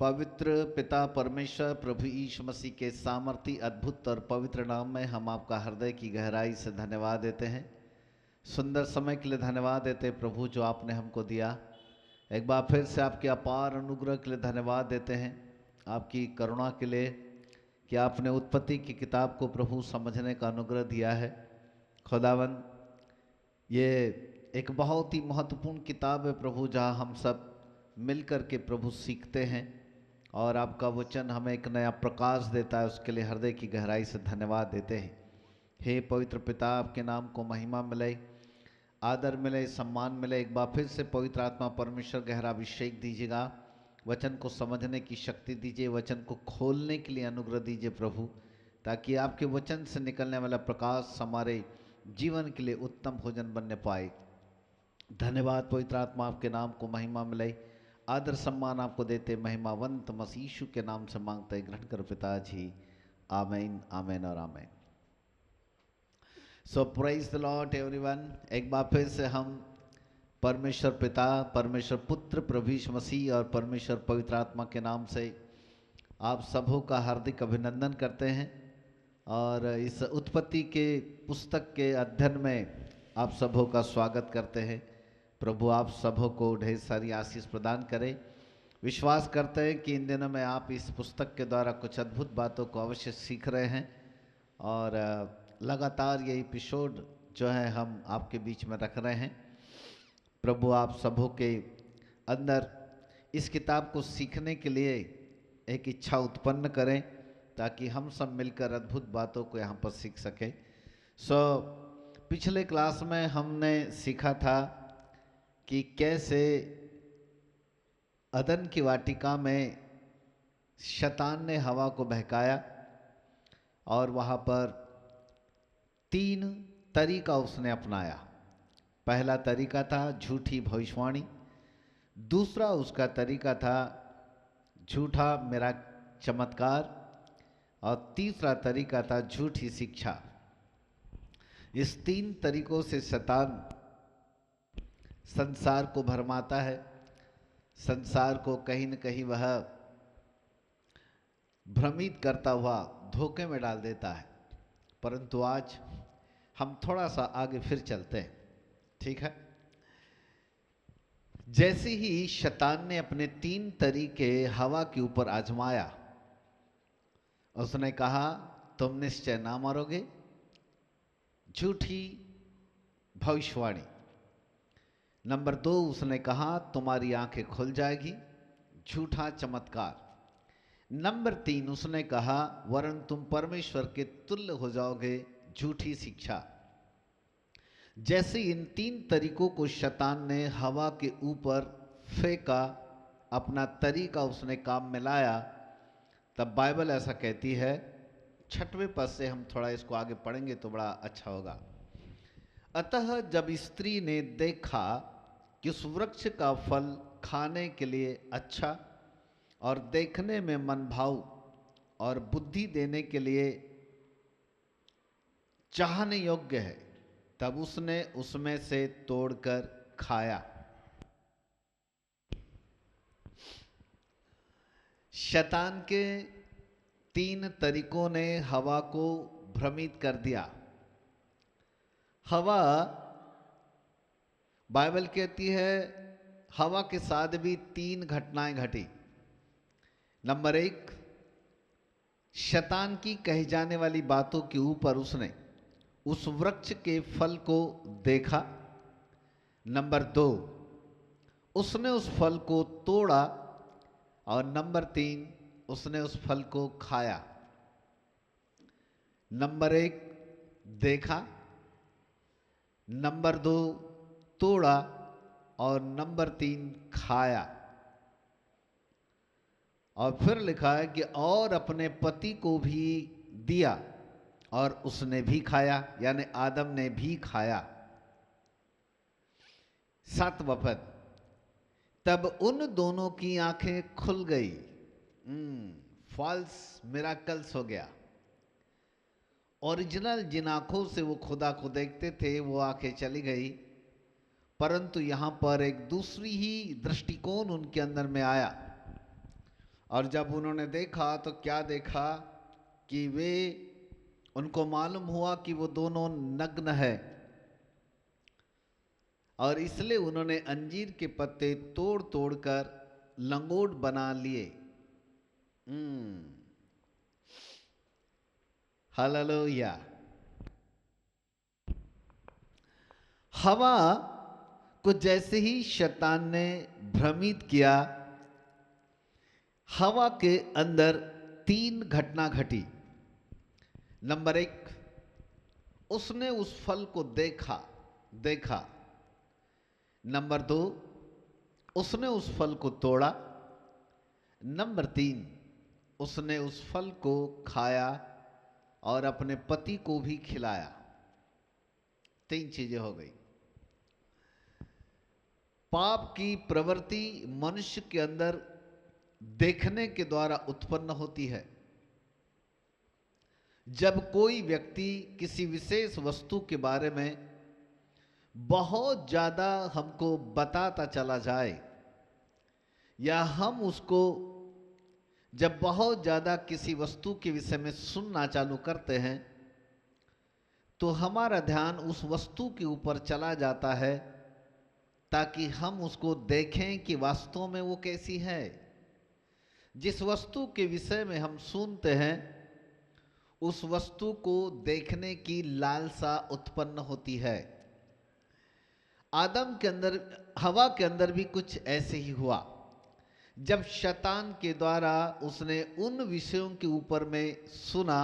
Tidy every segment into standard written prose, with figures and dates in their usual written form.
पवित्र पिता परमेश्वर प्रभु यीशु मसीह के सामर्थी अद्भुत और पवित्र नाम में हम आपका हृदय की गहराई से धन्यवाद देते हैं। सुंदर समय के लिए धन्यवाद देते हैं प्रभु जो आपने हमको दिया। एक बार फिर से आपके अपार अनुग्रह के लिए धन्यवाद देते हैं, आपकी करुणा के लिए कि आपने उत्पत्ति की किताब को प्रभु समझने का अनुग्रह दिया है। खुदावन, ये एक बहुत ही महत्वपूर्ण किताब है प्रभु, जहाँ हम सब मिलकर के प्रभु सीखते हैं और आपका वचन हमें एक नया प्रकाश देता है। उसके लिए हृदय की गहराई से धन्यवाद देते हैं। हे पवित्र पिता, आपके नाम को महिमा मिले, आदर मिले, सम्मान मिले। एक बार फिर से पवित्र आत्मा परमेश्वर गहरा अभिषेक दीजिएगा, वचन को समझने की शक्ति दीजिए, वचन को खोलने के लिए अनुग्रह दीजिए प्रभु, ताकि आपके वचन से निकलने वाला प्रकाश हमारे जीवन के लिए उत्तम भोजन बनने पाए। धन्यवाद पवित्र आत्मा, आपके नाम को महिमा मिले, आदर सम्मान आपको देते महिमावंत मसीह यीशु के नाम से मांगते ग्रहण कर पिताजी, आमीन, आमीन और आमीन। सो प्रेज द लॉर्ड एवरीवन। एक बार फिर से हम परमेश्वर पिता, परमेश्वर पुत्र प्रभु यीशु मसीह और परमेश्वर पवित्र आत्मा के नाम से आप सबों का हार्दिक अभिनंदन करते हैं और इस उत्पत्ति के पुस्तक के अध्ययन में आप सबों का स्वागत करते हैं। प्रभु आप सबों को ढेर सारी आशीष प्रदान करें। विश्वास करते हैं कि इन दिनों में आप इस पुस्तक के द्वारा कुछ अद्भुत बातों को अवश्य सीख रहे हैं और लगातार ये एपिसोड जो है हम आपके बीच में रख रहे हैं। प्रभु आप सबों के अंदर इस किताब को सीखने के लिए एक इच्छा उत्पन्न करें, ताकि हम सब मिलकर अद्भुत बातों को यहाँ पर सीख सकें। पिछले क्लास में हमने सीखा था कि कैसे अदन की वाटिका में शैतान ने हवा को बहकाया और वहाँ पर 3 तरीका उसने अपनाया। पहला तरीका था झूठी भविष्यवाणी, दूसरा उसका तरीका था झूठा मेरा चमत्कार और तीसरा तरीका था झूठी शिक्षा। इस 3 तरीकों से शैतान संसार को भरमाता है, संसार को कहीं न कहीं वह भ्रमित करता हुआ धोखे में डाल देता है। परंतु आज हम थोड़ा सा आगे फिर चलते हैं, ठीक है। जैसे ही शैतान ने अपने 3 तरीके हवा के ऊपर आजमाया, उसने कहा तुम निश्चय ना मरोगे, झूठी भविष्यवाणी। नंबर 2 उसने कहा तुम्हारी आंखें खुल जाएगी, झूठा चमत्कार। नंबर 3 उसने कहा वरन तुम परमेश्वर के तुल्य हो जाओगे, झूठी शिक्षा। जैसे इन 3 तरीकों को शैतान ने हवा के ऊपर फेंका, अपना तरीका उसने काम में लाया, तब बाइबल ऐसा कहती है। 6वें पद से हम थोड़ा इसको आगे पढ़ेंगे तो बड़ा अच्छा होगा। अतः जब स्त्री ने देखा कि उस वृक्ष का फल खाने के लिए अच्छा और देखने में मनभाऊ और बुद्धि देने के लिए चाहने योग्य है, तब उसने उसमें से तोड़कर खाया। शैतान के 3 तरीकों ने हवा को भ्रमित कर दिया। हवा, बाइबल कहती है हवा के साथ भी 3 घटनाएं घटी। नंबर 1, शैतान की कही जाने वाली बातों के ऊपर उसने उस वृक्ष के फल को देखा। नंबर 2, उसने उस फल को तोड़ा और नंबर 3, उसने उस फल को खाया। नंबर 1 देखा, नंबर 2 तोड़ा और नंबर 3 खाया। और फिर लिखा है कि और अपने पति को भी दिया और उसने भी खाया, यानी आदम ने भी खाया। 7वां पद, तब उन दोनों की आंखें खुल गई। फॉल्स मिराकल्स हो गया। ओरिजिनल जिन आंखों से वो खुदा को देखते थे वो आंखें चली गई, परंतु यहां पर एक दूसरी ही दृष्टिकोण उनके अंदर में आया। और जब उन्होंने देखा तो क्या देखा कि वे, उनको मालूम हुआ कि वो दोनों नग्न है, और इसलिए उन्होंने अंजीर के पत्ते तोड़ तोड़ कर लंगोट बना लिए। हालेलुया। हवा को जैसे ही शैतान ने भ्रमित किया, हवा के अंदर 3 घटना घटी। नंबर 1, उसने उस फल को देखा। नंबर 2, उसने उस फल को तोड़ा। नंबर 3, उसने उस फल को खाया और अपने पति को भी खिलाया। 3 चीजें हो गई। पाप की प्रवृत्ति मनुष्य के अंदर देखने के द्वारा उत्पन्न होती है। जब कोई व्यक्ति किसी विशेष वस्तु के बारे में बहुत ज्यादा हमको बताता चला जाए, या हम उसको जब बहुत ज्यादा किसी वस्तु के विषय में सुनना चालू करते हैं, तो हमारा ध्यान उस वस्तु के ऊपर चला जाता है ताकि हम उसको देखें कि वास्तव में वो कैसी है। जिस वस्तु के विषय में हम सुनते हैं, उस वस्तु को देखने की लालसा उत्पन्न होती है। आदम के अंदर, हवा के अंदर भी कुछ ऐसे ही हुआ। जब शैतान के द्वारा उसने उन विषयों के ऊपर में सुना,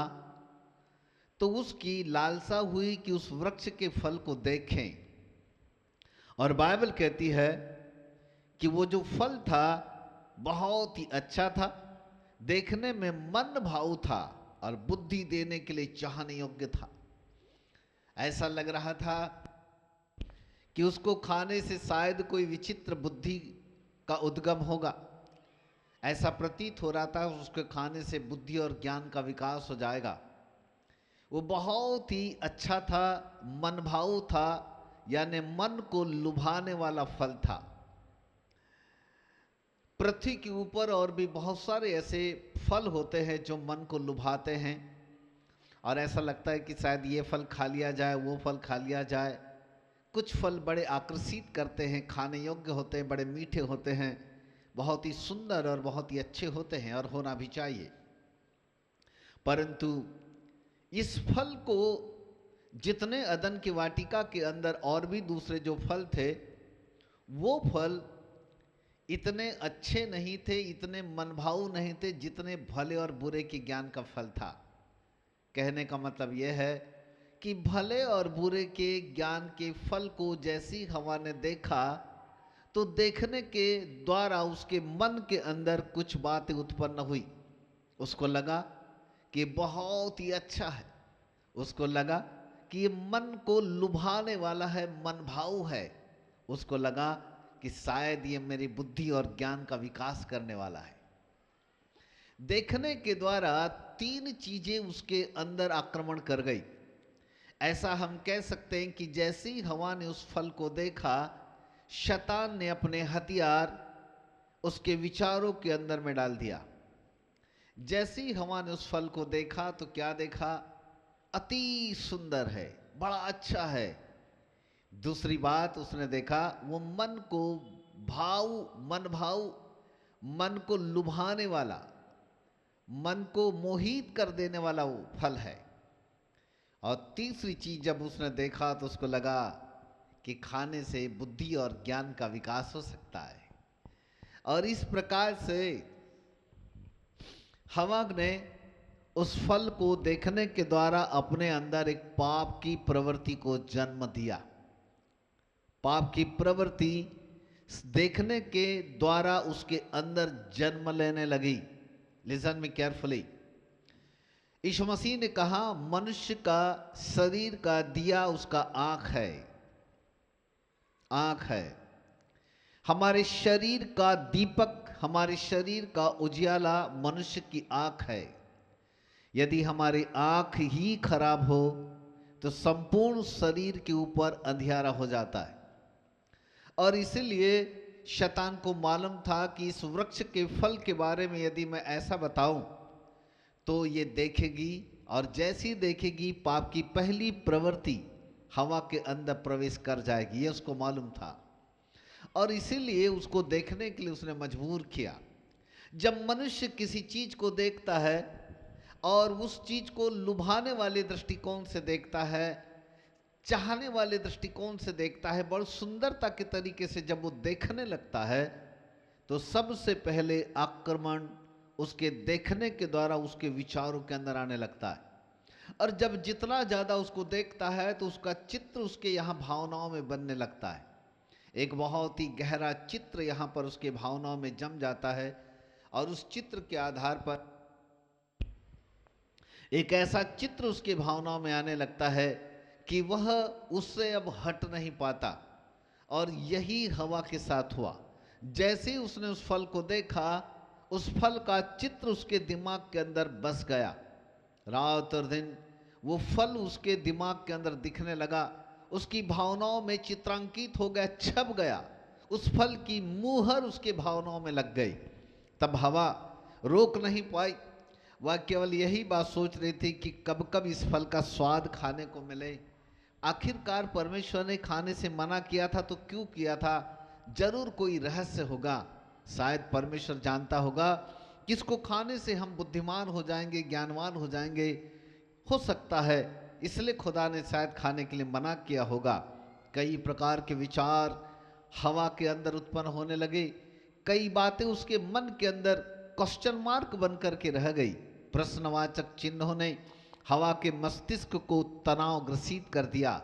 तो उसकी लालसा हुई कि उस वृक्ष के फल को देखें। और बाइबल कहती है कि वो जो फल था बहुत ही अच्छा था, देखने में मन भाऊ था और बुद्धि देने के लिए चाहने योग्य था। ऐसा लग रहा था कि उसको खाने से शायद कोई विचित्र बुद्धि का उद्गम होगा। ऐसा प्रतीत हो रहा था उसके खाने से बुद्धि और ज्ञान का विकास हो जाएगा। वो बहुत ही अच्छा था, मनभाऊ था, यानी मन को लुभाने वाला फल था। पृथ्वी के ऊपर और भी बहुत सारे ऐसे फल होते हैं जो मन को लुभाते हैं, और ऐसा लगता है कि शायद ये फल खा लिया जाए, वो फल खा लिया जाए। कुछ फल बड़े आकर्षित करते हैं, खाने योग्य होते हैं, बड़े मीठे होते हैं, बहुत ही सुंदर और बहुत ही अच्छे होते हैं, और होना भी चाहिए। परंतु इस फल को जितने अदन की वाटिका के अंदर और भी दूसरे जो फल थे, वो फल इतने अच्छे नहीं थे, इतने मनभाऊ नहीं थे, जितने भले और बुरे के ज्ञान का फल था। कहने का मतलब यह है कि भले और बुरे के ज्ञान के फल को जैसी हवा ने देखा, तो देखने के द्वारा उसके मन के अंदर कुछ बातें उत्पन्न हुई। उसको लगा कि बहुत ही अच्छा है, उसको लगा कि ये मन को लुभाने वाला है, मनभाऊ है। उसको लगा कि शायद ये मेरी बुद्धि और ज्ञान का विकास करने वाला है। देखने के द्वारा 3 चीजें उसके अंदर आक्रमण कर गई। ऐसा हम कह सकते हैं कि जैसे ही हवा ने उस फल को देखा, शैतान ने अपने हथियार उसके विचारों के अंदर में डाल दिया। जैसे ही हवा ने उस फल को देखा तो क्या देखा? अति सुंदर है, बड़ा अच्छा है। दूसरी बात उसने देखा, वो मन को मन को लुभाने वाला, मन को मोहित कर देने वाला वो फल है। और तीसरी चीज जब उसने देखा तो उसको लगा कि खाने से बुद्धि और ज्ञान का विकास हो सकता है। और इस प्रकार से हवा ने उस फल को देखने के द्वारा अपने अंदर एक पाप की प्रवृत्ति को जन्म दिया। पाप की प्रवृत्ति देखने के द्वारा उसके अंदर जन्म लेने लगी। Listen me carefully. यीशु मसीह ने कहा, मनुष्य का शरीर का दिया उसका आंख है। आंख है हमारे शरीर का दीपक, हमारे शरीर का उजियाला मनुष्य की आंख है। यदि हमारी आंख ही खराब हो तो संपूर्ण शरीर के ऊपर अंधियारा हो जाता है। और इसलिए शैतान को मालूम था कि इस वृक्ष के फल के बारे में यदि मैं ऐसा बताऊं तो ये देखेगी, और जैसी देखेगी पाप की पहली प्रवृत्ति हवा के अंदर प्रवेश कर जाएगी, ये उसको मालूम था। और इसीलिए उसको देखने के लिए उसने मजबूर किया। जब मनुष्य किसी चीज को देखता है और उस चीज को लुभाने वाले दृष्टिकोण से देखता है, चाहने वाले दृष्टिकोण से देखता है, बड़ी सुंदरता के तरीके से जब वो देखने लगता है, तो सबसे पहले आक्रमण उसके देखने के द्वारा उसके विचारों के अंदर आने लगता है। और जब जितना ज्यादा उसको देखता है तो उसका चित्र उसके यहाँ भावनाओं में बनने लगता है। एक बहुत ही गहरा चित्र यहाँ पर उसके भावनाओं में जम जाता है, और उस चित्र के आधार पर एक ऐसा चित्र उसके भावनाओं में आने लगता है कि वह उससे अब हट नहीं पाता। और यही हवा के साथ हुआ। जैसे ही उसने उस फल को देखा, उस फल का चित्र उसके दिमाग के अंदर बस गया। रात और दिन वो फल उसके दिमाग के अंदर दिखने लगा, उसकी भावनाओं में चित्रांकित हो गया, छप गया। उस फल की मुहर उसके भावनाओं में लग गई। तब हवा रोक नहीं पाई, वह केवल यही बात सोच रही थी कि कब कब इस फल का स्वाद खाने को मिले। आखिरकार परमेश्वर ने खाने से मना किया था तो क्यों किया था? जरूर कोई रहस्य होगा। शायद परमेश्वर जानता होगा कि इसको खाने से हम बुद्धिमान हो जाएंगे, ज्ञानवान हो जाएंगे, हो सकता है इसलिए खुदा ने शायद खाने के लिए मना किया होगा। कई प्रकार के विचार हवा के अंदर उत्पन्न होने लगे। कई बातें उसके मन के अंदर क्वेश्चन मार्क बन करके रह गई। प्रश्नवाचक चिन्हों ने हवा के मस्तिष्क को तनाव ग्रसित कर दिया।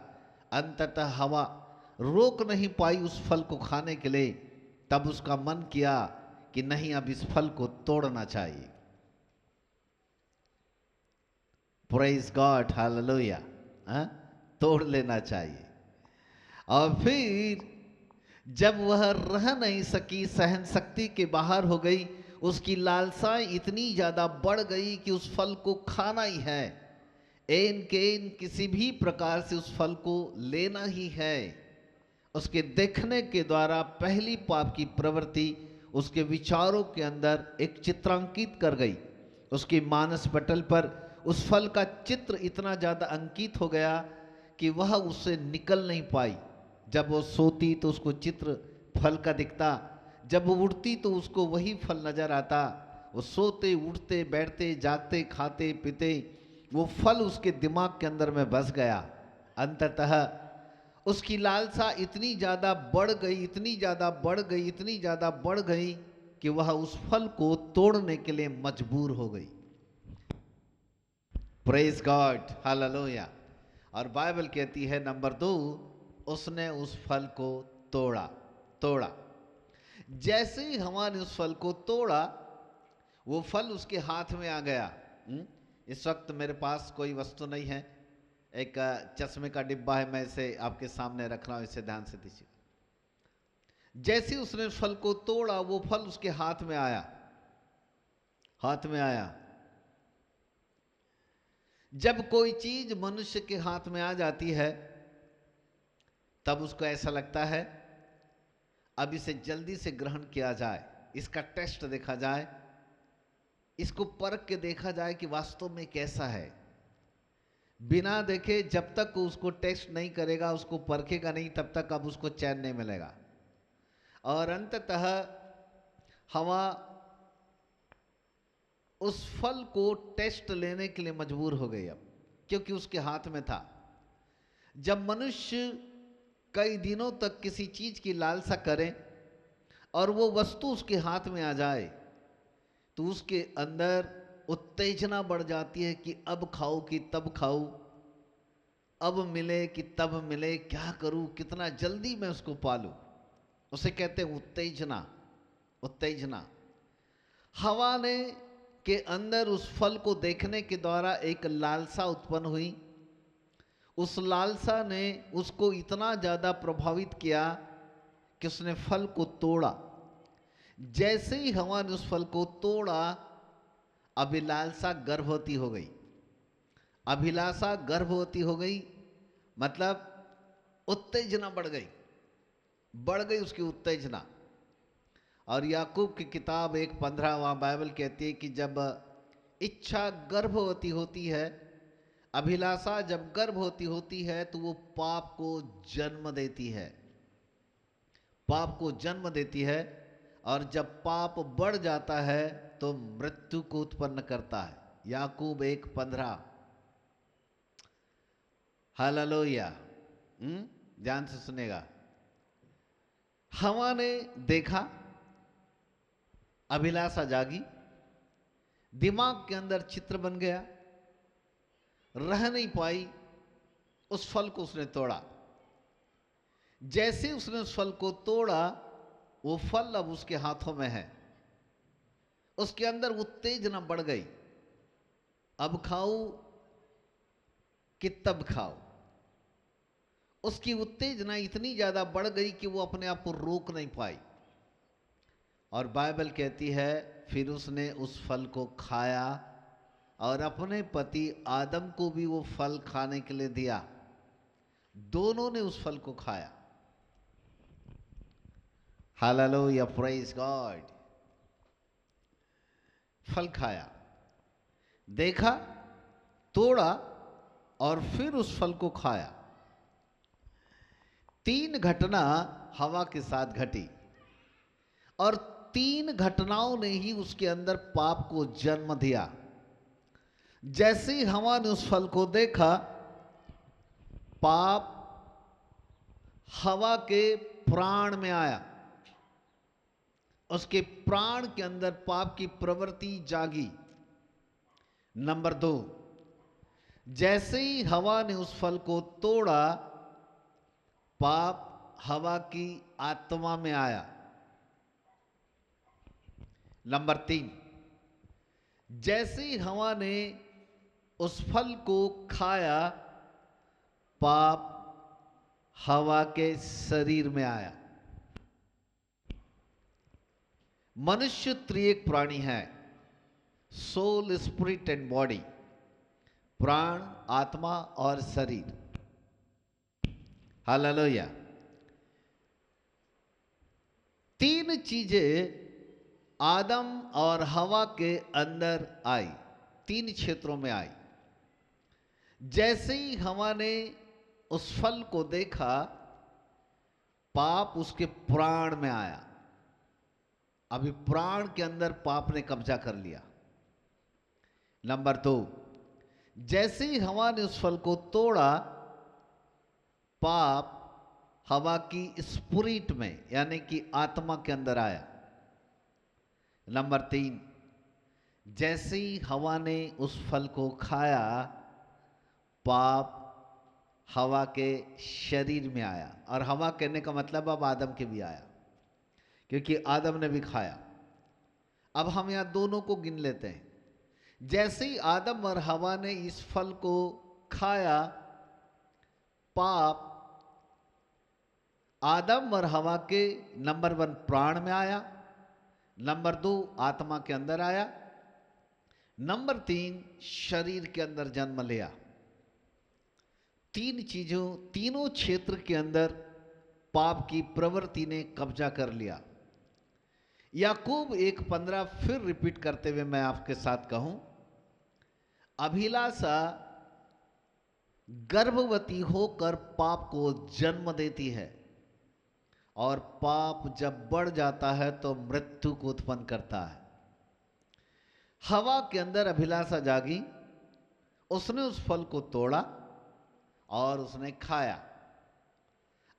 अंततः हवा रोक नहीं पाई उस फल को खाने के लिए। तब उसका मन किया कि नहीं, अब इस फल को तोड़ना चाहिए। Praise God, hallelujah. तोड़ लेना चाहिए। और फिर जब वह रह नहीं सकी, सहन शक्ति के बाहर हो गई, उसकी लालसा इतनी ज्यादा बढ़ गई कि उस फल को खाना ही है। एन केन किसी भी प्रकार से उस फल को लेना ही है। उसके देखने के द्वारा पहली पाप की प्रवृत्ति उसके विचारों के अंदर एक चित्रांकित कर गई। उसकी मानस पटल पर उस फल का चित्र इतना ज्यादा अंकित हो गया कि वह उससे निकल नहीं पाई। जब वो सोती तो उसको चित्र फल का दिखता, जब वो उड़ती तो उसको वही फल नजर आता। वो सोते, उठते, बैठते, जागते, खाते, पीते, वो फल उसके दिमाग के अंदर में बस गया। अंततः उसकी लालसा इतनी ज्यादा बढ़ गई, इतनी ज्यादा बढ़ गई, इतनी ज्यादा बढ़ गई कि वह उस फल को तोड़ने के लिए मजबूर हो गई। Praise God, hallelujah. और बाइबल कहती है नंबर 2, उसने उस फल को तोड़ा। जैसे ही हवा ने उस फल को तोड़ा, वो फल उसके हाथ में आ गया। इस वक्त मेरे पास कोई वस्तु नहीं है, एक चश्मे का डिब्बा है, मैं इसे आपके सामने रख रहा हूं, इसे ध्यान से दीजिए। जैसे उसने फल को तोड़ा, वो फल उसके हाथ में आया। जब कोई चीज मनुष्य के हाथ में आ जाती है, तब उसको ऐसा लगता है अब इसे जल्दी से ग्रहण किया जाए, इसका टेस्ट देखा जाए, इसको परख के देखा जाए कि वास्तव में कैसा है। बिना देखे जब तक उसको टेस्ट नहीं करेगा, उसको परखेगा नहीं, तब तक अब उसको चैन नहीं मिलेगा। और अंततः हवा उस फल को टेस्ट लेने के लिए मजबूर हो गई, अब क्योंकि उसके हाथ में था। जब मनुष्य कई दिनों तक किसी चीज की लालसा करे और वो वस्तु उसके हाथ में आ जाए, तो उसके अंदर उत्तेजना बढ़ जाती है कि अब खाऊं कि तब खाऊं, अब मिले कि तब मिले, क्या करूं, कितना जल्दी मैं उसको पालूं। उसे कहते हैं उत्तेजना। हवा ने के अंदर उस फल को देखने के द्वारा एक लालसा उत्पन्न हुई। उस लालसा ने उसको इतना ज्यादा प्रभावित किया कि उसने फल को तोड़ा। जैसे ही हवा ने उस फल को तोड़ा, अभिलाषा गर्भवती हो गई, मतलब उत्तेजना बढ़ गई उसकी उत्तेजना। और याकूब की किताब 1:15 वहाँ बाइबल कहती है कि जब इच्छा गर्भवती होती है, अभिलाषा जब गर्भवती होती है तो वो पाप को जन्म देती है, पाप को जन्म देती है। और जब पाप बढ़ जाता है तो मृत्यु को उत्पन्न करता है। याकूब 1:15। हालेलुया। ध्यान से सुनेगा। हवा ने देखा, अभिलाषा जागी, दिमाग के अंदर चित्र बन गया, रह नहीं पाई, उस फल को उसने तोड़ा। जैसे उसने उस फल को तोड़ा, वो फल अब उसके हाथों में है, उसके अंदर उत्तेजना बढ़ गई। अब खाऊं कि तब खाऊं, उसकी उत्तेजना इतनी ज्यादा बढ़ गई कि वो अपने आप को रोक नहीं पाई। और बाइबल कहती है फिर उसने उस फल को खाया और अपने पति आदम को भी वो फल खाने के लिए दिया। दोनों ने उस फल को खाया। Hallelujah, praise God. फल खाया, देखा, तोड़ा और फिर उस फल को खाया। 3 घटना हवा के साथ घटी और 3 घटनाओं ने ही उसके अंदर पाप को जन्म दिया। जैसे ही हवा ने उस फल को देखा, पाप हवा के प्राण में आया, उसके प्राण के अंदर पाप की प्रवृत्ति जागी। नंबर 2, जैसे ही हवा ने उस फल को तोड़ा, पाप हवा की आत्मा में आया। नंबर 3, जैसे ही हवा ने उस फल को खाया, पाप हवा के शरीर में आया। मनुष्य त्रिएक प्राणी है, सोल, स्पिरिट एंड बॉडी, प्राण, आत्मा और शरीर। हालेलुया। 3 चीजें आदम और हवा के अंदर आई, 3 क्षेत्रों में आई। जैसे ही हवा ने उस फल को देखा, पाप उसके प्राण में आया। अभी प्राण के अंदर पाप ने कब्जा कर लिया। नंबर 2, जैसे ही हवा ने उस फल को तोड़ा, पाप हवा की स्पिरिट में यानी कि आत्मा के अंदर आया। नंबर 3, जैसे ही हवा ने उस फल को खाया, पाप हवा के शरीर में आया। और हवा कहने का मतलब अब आदम के भी आया, क्योंकि आदम ने भी खाया। अब हम यहां दोनों को गिन लेते हैं। जैसे ही आदम और हवा ने इस फल को खाया, पाप आदम और हवा के नंबर 1 प्राण में आया, नंबर 2 आत्मा के अंदर आया, नंबर 3 शरीर के अंदर जन्म लिया। 3 चीजों, तीनों क्षेत्र के अंदर पाप की प्रवृत्ति ने कब्जा कर लिया। याकूब 1:15 फिर रिपीट करते हुए मैं आपके साथ कहूं, अभिलाषा गर्भवती होकर पाप को जन्म देती है और पाप जब बढ़ जाता है तो मृत्यु को उत्पन्न करता है। हवा के अंदर अभिलाषा जागी, उसने उस फल को तोड़ा और उसने खाया,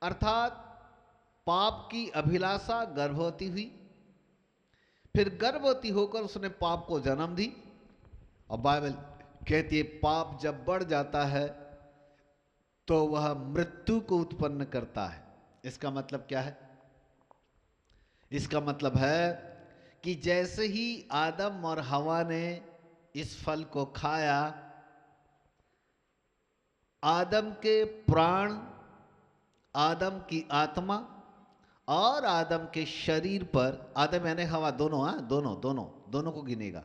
अर्थात पाप की अभिलाषा गर्भवती हुई, फिर गर्भवती होकर उसने पाप को जन्म दी। और बाइबल कहती है पाप जब बढ़ जाता है तो वह मृत्यु को उत्पन्न करता है। इसका मतलब क्या है? इसका मतलब है कि जैसे ही आदम और हवा ने इस फल को खाया, आदम के प्राण, आदम की आत्मा और आदम के शरीर पर, आदम यानी हवा दोनों, दोनों को गिनेगा।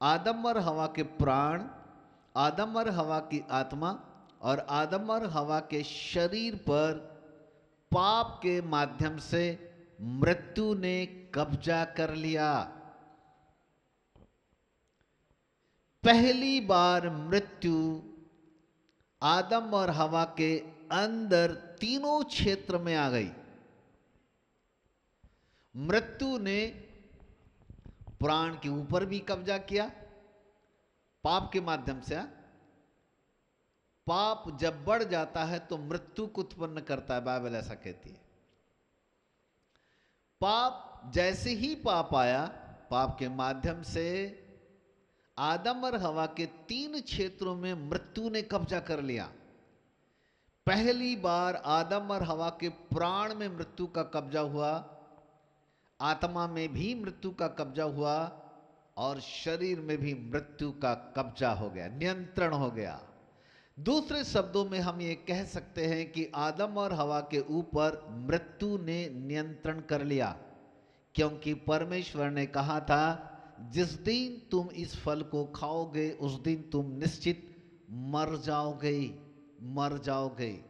आदम और हवा के प्राण, आदम और हवा की आत्मा और आदम और हवा के शरीर पर पाप के माध्यम से मृत्यु ने कब्जा कर लिया। पहली बार मृत्यु आदम और हवा के अंदर तीनों क्षेत्र में आ गई। मृत्यु ने प्राण के ऊपर भी कब्जा किया पाप के माध्यम से। पाप जब बढ़ जाता है तो मृत्यु को उत्पन्न करता है, बाइबल ऐसा कहती है। पाप जैसे ही पाप आया, पाप के माध्यम से आदम और हवा के तीन क्षेत्रों में मृत्यु ने कब्जा कर लिया। पहली बार आदम और हवा के प्राण में मृत्यु का कब्जा हुआ, आत्मा में भी मृत्यु का कब्जा हुआ और शरीर में भी मृत्यु का कब्जा हो गया, नियंत्रण हो गया। दूसरे शब्दों में हम ये कह सकते हैं कि आदम और हवा के ऊपर मृत्यु ने नियंत्रण कर लिया, क्योंकि परमेश्वर ने कहा था जिस दिन तुम इस फल को खाओगे उस दिन तुम निश्चित मर जाओगे। मर जाओगे,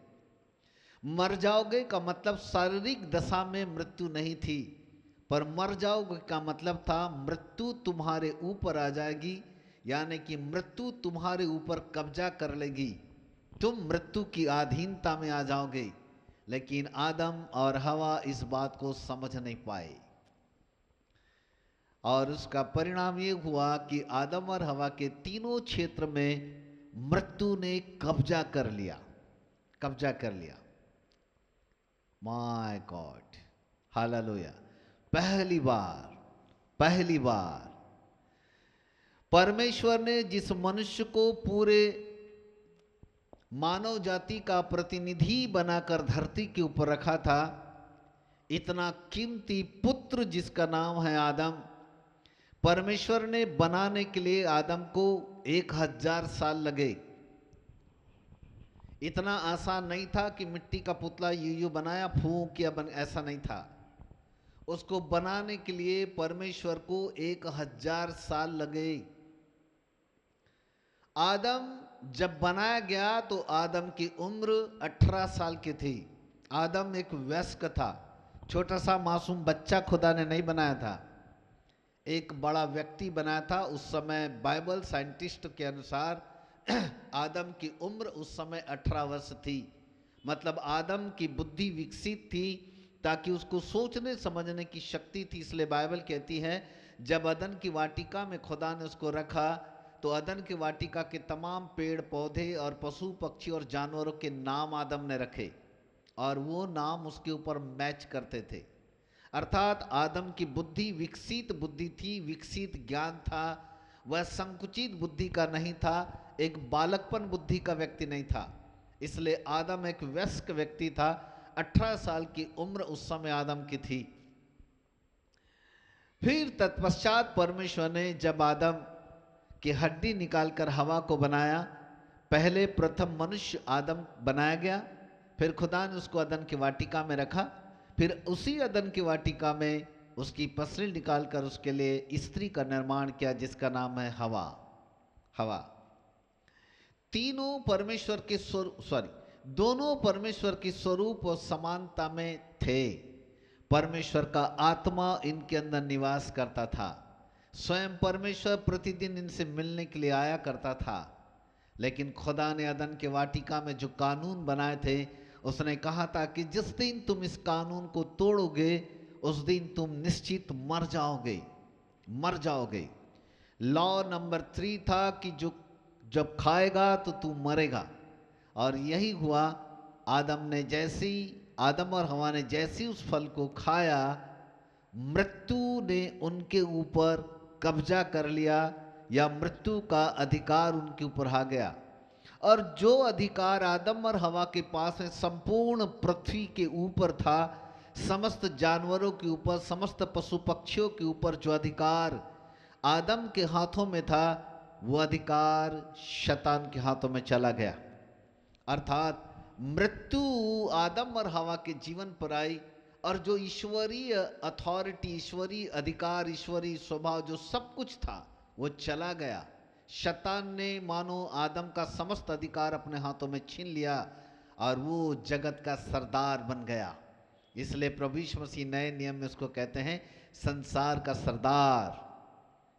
मर जाओगे का मतलब शारीरिक दशा में मृत्यु नहीं थी, पर मर जाओगे का मतलब था मृत्यु तुम्हारे ऊपर आ जाएगी, यानी कि मृत्यु तुम्हारे ऊपर कब्जा कर लेगी, तुम मृत्यु की अधीनता में आ जाओगे। लेकिन आदम और हवा इस बात को समझ नहीं पाए और उसका परिणाम ये हुआ कि आदम और हवा के तीनों क्षेत्र में मृत्यु ने कब्जा कर लिया, कब्जा कर लिया। My God, hallelujah. पहली बार परमेश्वर ने जिस मनुष्य को पूरे मानव जाति का प्रतिनिधि बनाकर धरती के ऊपर रखा था, इतना कीमती पुत्र जिसका नाम है आदम, परमेश्वर ने बनाने के लिए आदम को 1000 साल लगे। इतना आसान नहीं था कि मिट्टी का पुतला यूं बनाया फूंक किया ऐसा नहीं था। उसको बनाने के लिए परमेश्वर को 1000 साल लगे। आदम जब बनाया गया तो आदम की उम्र 18 साल की थी। आदम एक वयस्क था, छोटा सा मासूम बच्चा खुदा ने नहीं बनाया था, एक बड़ा व्यक्ति बनाया था। उस समय बाइबल साइंटिस्ट के अनुसार आदम की उम्र उस समय 18 वर्ष थी। मतलब आदम की बुद्धि विकसित थी ताकि उसको सोचने समझने की शक्ति थी। इसलिए बाइबल कहती है जब अदन की वाटिका में खुदा ने उसको रखा तो अदन की वाटिका के तमाम पेड़ पौधे और पशु पक्षी और जानवरों के नाम आदम ने रखे और वो नाम उसके ऊपर मैच करते थे। अर्थात आदम की बुद्धि विकसित बुद्धि थी, विकसित ज्ञान था, वह संकुचित बुद्धि का नहीं था, एक बालकपन बुद्धि का व्यक्ति नहीं था। इसलिए आदम एक वयस्क व्यक्ति था। 18 साल की उम्र उस समय आदम की थी। फिर तत्पश्चात परमेश्वर ने जब आदम की हड्डी निकालकर हवा को बनाया, पहले प्रथम मनुष्य आदम बनाया गया, फिर खुदा ने उसको अदन की वाटिका में रखा, फिर उसी अदन की वाटिका में उसकी पसली निकालकर उसके लिए स्त्री का निर्माण किया जिसका नाम है हवा। हवा तीनों परमेश्वर के दोनों परमेश्वर की स्वरूप और समानता में थे। परमेश्वर का आत्मा इनके अंदर निवास करता था। स्वयं परमेश्वर प्रतिदिन इनसे मिलने के लिए आया करता था। लेकिन खुदा ने अदन के वाटिका में जो कानून बनाए थे, उसने कहा था कि जिस दिन तुम इस कानून को तोड़ोगे उस दिन तुम निश्चित मर जाओगे, मर जाओगे। लॉ नंबर 3 था कि जो जब खाएगा तो तू मरेगा। और यही हुआ। आदम और हवा ने जैसे उस फल को खाया, मृत्यु ने उनके ऊपर कब्जा कर लिया या मृत्यु का अधिकार उनके ऊपर आ गया। और जो अधिकार आदम और हवा के पास है संपूर्ण पृथ्वी के ऊपर था, समस्त जानवरों के ऊपर, समस्त पशु पक्षियों के ऊपर जो अधिकार आदम के हाथों में था, वो अधिकार शैतान के हाथों में चला गया। अर्थात मृत्यु आदम और हवा के जीवन पर आई और जो ईश्वरीय अथॉरिटी, ईश्वरीय अधिकार, ईश्वरीय स्वभाव जो सब कुछ था वो चला गया। शैतान ने मानो आदम का समस्त अधिकार अपने हाथों में छीन लिया और वो जगत का सरदार बन गया। इसलिए प्रभु यीशु मसीह नए नियम में उसको कहते हैं संसार का सरदार।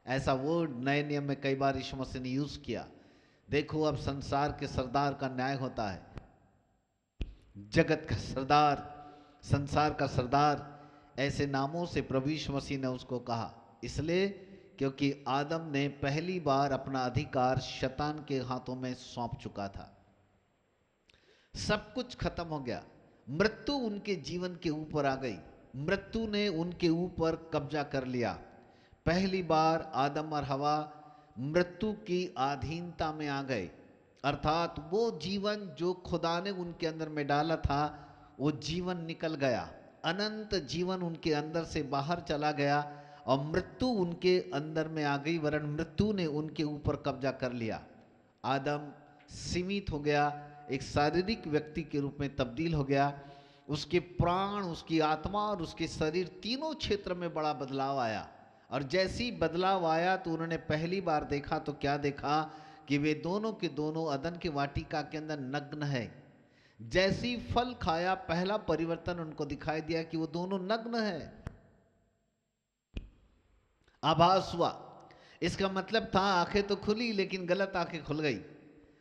ऐसा वर्ड नए नियम में कई बार यीशु मसीह ने यूज किया। देखो अब संसार के सरदार का न्याय होता है, जगत का सरदार, संसार का सरदार, ऐसे नामों से प्रभु यीशु मसीह ने उसको कहा। इसलिए क्योंकि आदम ने पहली बार अपना अधिकार शैतान के हाथों में सौंप चुका था। सब कुछ खत्म हो गया, मृत्यु उनके जीवन के ऊपर आ गई, मृत्यु ने उनके ऊपर कब्जा कर लिया। पहली बार आदम और हवा मृत्यु की अधीनता में आ गए, अर्थात वो जीवन जो खुदा ने उनके अंदर में डाला था वो जीवन निकल गया, अनंत जीवन उनके अंदर से बाहर चला गया और मृत्यु उनके अंदर में आ गई, वरन मृत्यु ने उनके ऊपर कब्जा कर लिया। आदम सीमित हो गया, एक शारीरिक व्यक्ति के रूप में तब्दील हो गया। उसके प्राण, उसकी आत्मा और उसके शरीर तीनों क्षेत्र में बड़ा बदलाव आया। और जैसे ही बदलाव आया तो उन्होंने पहली बार देखा तो क्या देखा कि वे दोनों के दोनों अदन की वाटिका के अंदर नग्न है। जैसी फल खाया पहला परिवर्तन उनको दिखाई दिया कि वो दोनों नग्न है। आभास हुआ, इसका मतलब था आंखें तो खुली लेकिन गलत आंखें खुल गई,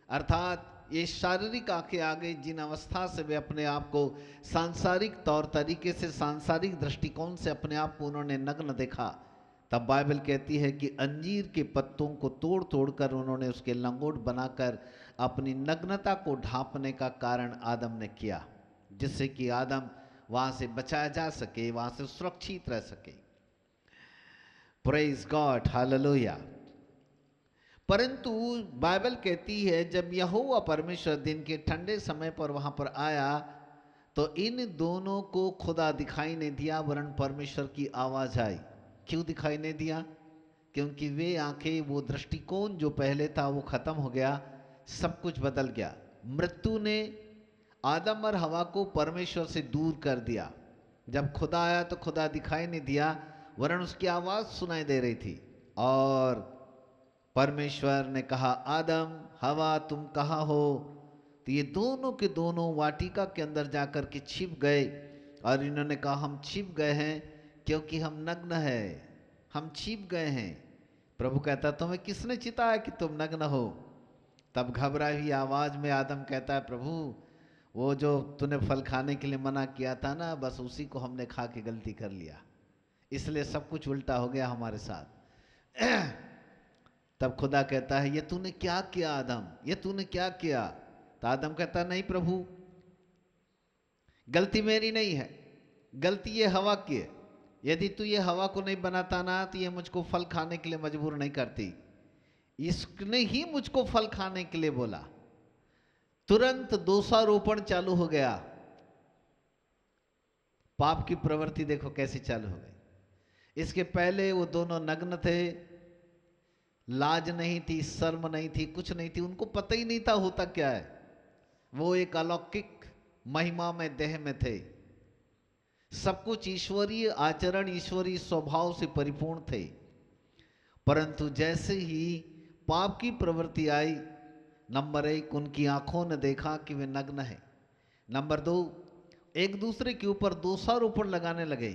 अर्थात ये शारीरिक आंखें आ गई जिन अवस्था से वे अपने आप को सांसारिक तौर तरीके से, सांसारिक दृष्टिकोण से अपने आप को उन्होंने नग्न देखा। तब बाइबल कहती है कि अंजीर के पत्तों को तोड़ तोड़कर उन्होंने उसके लंगोट बनाकर अपनी नग्नता को ढांपने का कारण आदम ने किया, जिससे कि आदम वहां से बचाया जा सके, वहां से सुरक्षित रह सके। Praise God, hallelujah. परंतु बाइबल कहती है जब यहोवा परमेश्वर दिन के ठंडे समय पर वहां पर आया तो इन दोनों को खुदा दिखाई नहीं दिया, वरन परमेश्वर की आवाज आई। क्यों दिखाई नहीं दिया? क्योंकि वे आंखें, वो दृष्टिकोण जो पहले था वो खत्म हो गया, सब कुछ बदल गया। मृत्यु ने आदम और हवा को परमेश्वर से दूर कर दिया। जब खुदा आया तो खुदा दिखाई नहीं दिया, वरन उसकी आवाज सुनाई दे रही थी। और परमेश्वर ने कहा, आदम, हवा, तुम कहाँ हो? तो ये दोनों के दोनों वाटिका के अंदर जाकर के छिप गए और इन्होंने कहा, हम छिप गए हैं क्योंकि हम नग्न हैं, हम छिप गए हैं। प्रभु कहता, तुम्हें किसने चिताया कि तुम नग्न हो? तब घबराई हुई आवाज में आदम कहता है, प्रभु वो जो तूने फल खाने के लिए मना किया था ना, बस उसी को हमने खा के गलती कर लिया, इसलिए सब कुछ उल्टा हो गया हमारे साथ। तब खुदा कहता है, ये तूने क्या किया आदम, ये तूने क्या किया? तो आदम कहता, नहीं प्रभु, गलती मेरी नहीं है, गलती ये हवा की है। यदि तू ये हवा को नहीं बनाता ना तो ये मुझको फल खाने के लिए मजबूर नहीं करती, इसने ही मुझको फल खाने के लिए बोला। तुरंत दोषारोपण चालू हो गया। पाप की प्रवृत्ति देखो कैसी चालू हो गई। इसके पहले वो दोनों नग्न थे, लाज नहीं थी, शर्म नहीं थी, कुछ नहीं थी, उनको पता ही नहीं था होता क्या है। वो एक अलौकिक महिमा में देह में थे, सब कुछ ईश्वरीय आचरण, ईश्वरीय स्वभाव से परिपूर्ण थे। परंतु जैसे ही पाप की प्रवृत्ति आई, नंबर 1 उनकी आंखों ने देखा कि वे नग्न हैं। नंबर 2 एक दूसरे के ऊपर दोषारोपण लगाने लगे।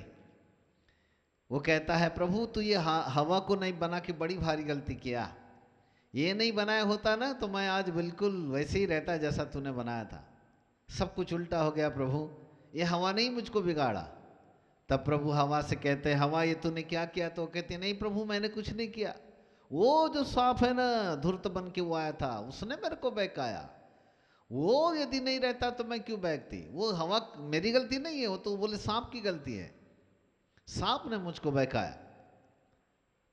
वो कहता है, प्रभु तू ये हवा को नहीं बना के बड़ी भारी गलती किया, ये नहीं बनाया होता ना तो मैं आज बिल्कुल वैसे ही रहता जैसा तूने बनाया था। सब कुछ उल्टा हो गया प्रभु, ये हवा ने ही मुझको बिगाड़ा। तब प्रभु हवा से कहते हैं, हवा ये तूने क्या किया? तो कहते नहीं प्रभु मैंने कुछ नहीं किया, वो जो सांप है ना धूर्त बन के वो आया था, उसने मेरे को बहकाया, वो यदि नहीं रहता तो मैं क्यों बहकती? वो हवा मेरी गलती नहीं है, वो तो बोले सांप की गलती है, सांप ने मुझको बहकाया।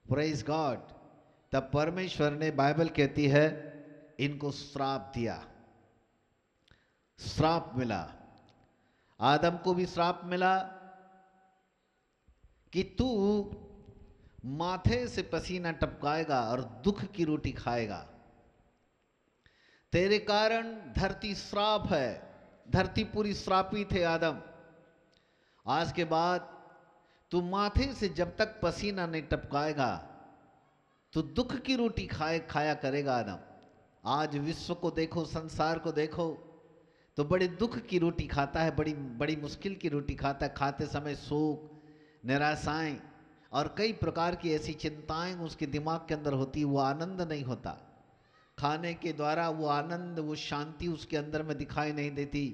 Praise God. तब परमेश्वर ने, बाइबल कहती है, इनको श्राप दिया, श्राप मिला। आदम को भी श्राप मिला कि तू माथे से पसीना टपकाएगा और दुख की रोटी खाएगा, तेरे कारण धरती श्राप है, धरती पूरी श्रापित है। आदम, आज के बाद तू माथे से जब तक पसीना नहीं टपकाएगा तो दुख की रोटी खाया करेगा। आदम, आज विश्व को देखो, संसार को देखो, तो बड़े दुख की रोटी खाता है, बड़ी बड़ी मुश्किल की रोटी खाता है। खाते समय शोक, निराशाएं और कई प्रकार की ऐसी चिंताएं उसके दिमाग के अंदर होती, वो आनंद नहीं होता। खाने के द्वारा वो आनंद, वो शांति उसके अंदर में दिखाई नहीं देती,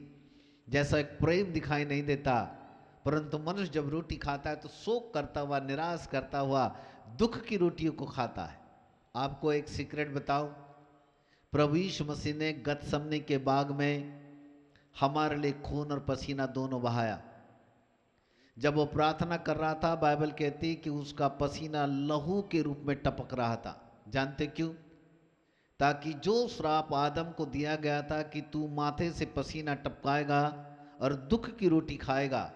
जैसा एक प्रेम दिखाई नहीं देता। परंतु मनुष्य जब रोटी खाता है तो शोक करता हुआ, निराश करता हुआ दुख की रोटियों को खाता है। आपको एक सीक्रेट बताऊं, प्रभु यीशु मसीह ने गतसमनी के बाग में हमारे लिए खून और पसीना दोनों बहाया। जब वो प्रार्थना कर रहा था, बाइबल कहती कि उसका पसीना लहू के रूप में टपक रहा था। जानते क्यों? ताकि जो श्राप आदम को दिया गया था कि तू माथे से पसीना टपकाएगा और दुख की रोटी खाएगा,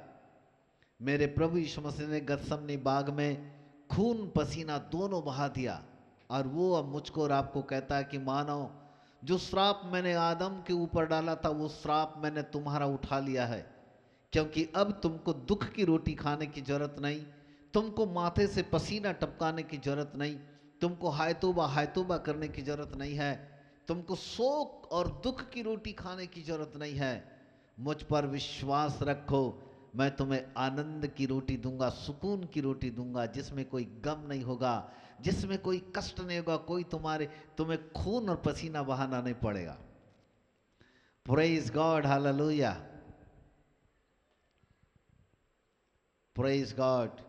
मेरे प्रभु यीशु मसीह ने गतसमनी बाग में खून पसीना दोनों बहा दिया। और वो अब मुझको और आपको कहता है कि मानो जो श्राप मैंने आदम के ऊपर डाला था, वो श्राप मैंने तुम्हारा उठा लिया है। क्योंकि अब तुमको दुख की रोटी खाने की जरूरत नहीं, तुमको माथे से पसीना टपकाने की जरूरत नहीं, तुमको हाय तौबा करने की जरूरत नहीं है, तुमको शोक और दुख की रोटी खाने की जरूरत नहीं है। मुझ पर विश्वास रखो, मैं तुम्हें आनंद की रोटी दूंगा, सुकून की रोटी दूंगा, जिसमें कोई गम नहीं होगा, जिसमें कोई कष्ट नहीं होगा, कोई तुम्हें खून और पसीना बहाना नहीं पड़ेगा। Praise God, hallelujah, praise God.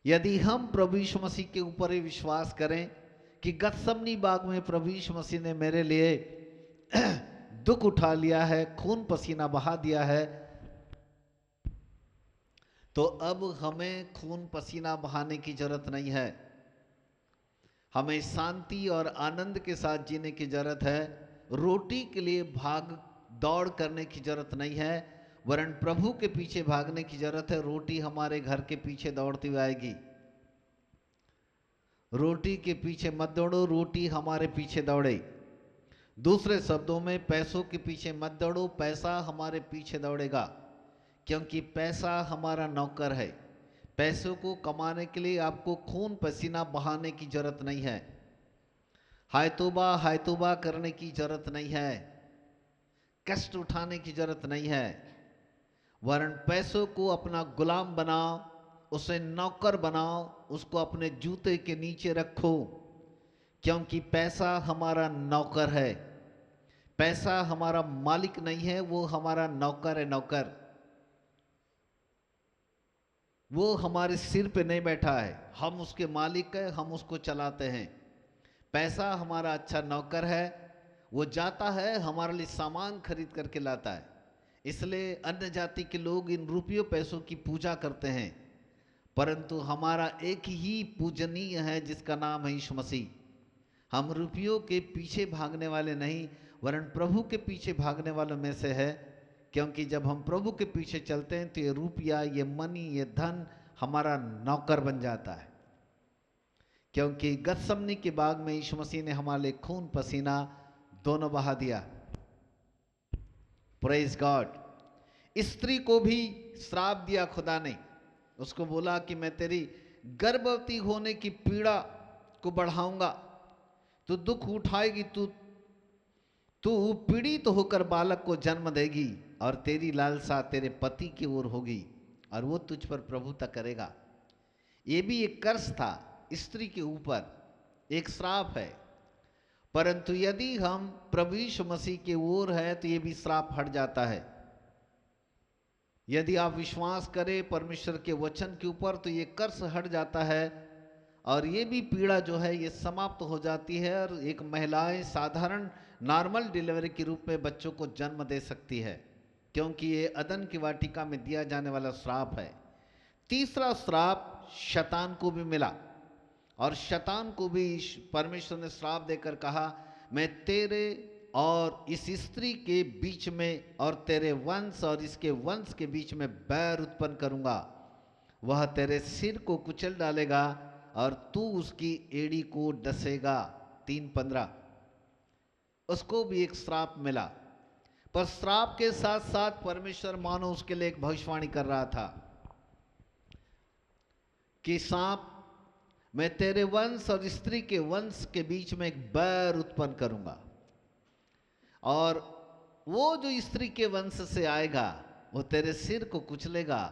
यदि हम प्रभु यीशु मसीह के ऊपर ही विश्वास करें कि गतसमनी बाग में प्रभु यीशु मसीह ने मेरे लिए दुख उठा लिया है, खून पसीना बहा दिया है, तो अब हमें खून पसीना बहाने की जरूरत नहीं है। हमें शांति और आनंद के साथ जीने की जरूरत है। रोटी के लिए भाग दौड़ करने की जरूरत नहीं है, वरन प्रभु के पीछे भागने की जरूरत है। रोटी हमारे घर के पीछे दौड़ती हुई आएगी। रोटी के पीछे मत दौड़ो, रोटी हमारे पीछे दौड़े। दूसरे शब्दों में, पैसों के पीछे मत दौड़ो, पैसा हमारे पीछे दौड़ेगा। क्योंकि पैसा हमारा नौकर है। पैसों को कमाने के लिए आपको खून पसीना बहाने की जरूरत नहीं है, हाय तौबा करने की जरूरत नहीं है, कष्ट उठाने की जरूरत नहीं है। वरन पैसों को अपना गुलाम बनाओ, उसे नौकर बनाओ, उसको अपने जूते के नीचे रखो। क्योंकि पैसा हमारा नौकर है। पैसा हमारा मालिक नहीं है, वो हमारा नौकर है। नौकर वो हमारे सिर पे नहीं बैठा है, हम उसके मालिक हैं, हम उसको चलाते हैं। पैसा हमारा अच्छा नौकर है, वो जाता है हमारे लिए सामान खरीद करके लाता है। इसलिए अन्य जाति के लोग इन रुपयों पैसों की पूजा करते हैं, परंतु हमारा एक ही पूजनीय है जिसका नाम है यीशु मसीह। हम रुपयों के पीछे भागने वाले नहीं, वरन प्रभु के पीछे भागने वालों में से है। क्योंकि जब हम प्रभु के पीछे चलते हैं तो ये रुपया, ये मनी, ये धन हमारा नौकर बन जाता है। क्योंकि गतसमनी के बाग में यीशु मसीह ने हमारे लिए खून पसीना दोनों बहा दिया। Praise God. स्त्री को भी श्राप दिया खुदा ने। उसको बोला कि मैं तेरी गर्भवती होने की पीड़ा को बढ़ाऊंगा, तू दुख उठाएगी, तू पीड़ित होकर बालक को जन्म देगी और तेरी लालसा तेरे पति की ओर होगी और वो तुझ पर प्रभुता करेगा। ये भी एक कर्ज था स्त्री के ऊपर, एक श्राप है। परंतु यदि हम प्रभु यीशु मसीह के ओर है तो ये भी श्राप हट जाता है। यदि आप विश्वास करें परमेश्वर के वचन के ऊपर तो ये कर्ज हट जाता है और ये भी पीड़ा जो है ये समाप्त हो जाती है और एक महिलाएं साधारण नॉर्मल डिलीवरी के रूप में बच्चों को जन्म दे सकती है, क्योंकि ये अदन की वाटिका में दिया जाने वाला श्राप है। तीसरा श्राप शैतान को भी मिला और शैतान को भी परमेश्वर ने श्राप देकर कहा, मैं तेरे और इस स्त्री के बीच में और तेरे वंश और इसके वंश के बीच में बैर उत्पन्न करूंगा, वह तेरे सिर को कुचल डालेगा और तू उसकी एड़ी को डसेगा। 3:15। उसको भी एक श्राप मिला, पर श्राप के साथ साथ परमेश्वर मानो उसके लिए एक भविष्यवाणी कर रहा था कि सांप, मैं तेरे वंश और स्त्री के वंश के बीच में एक बैर उत्पन्न करूंगा और वो जो स्त्री के वंश से आएगा वो तेरे सिर को कुचलेगा,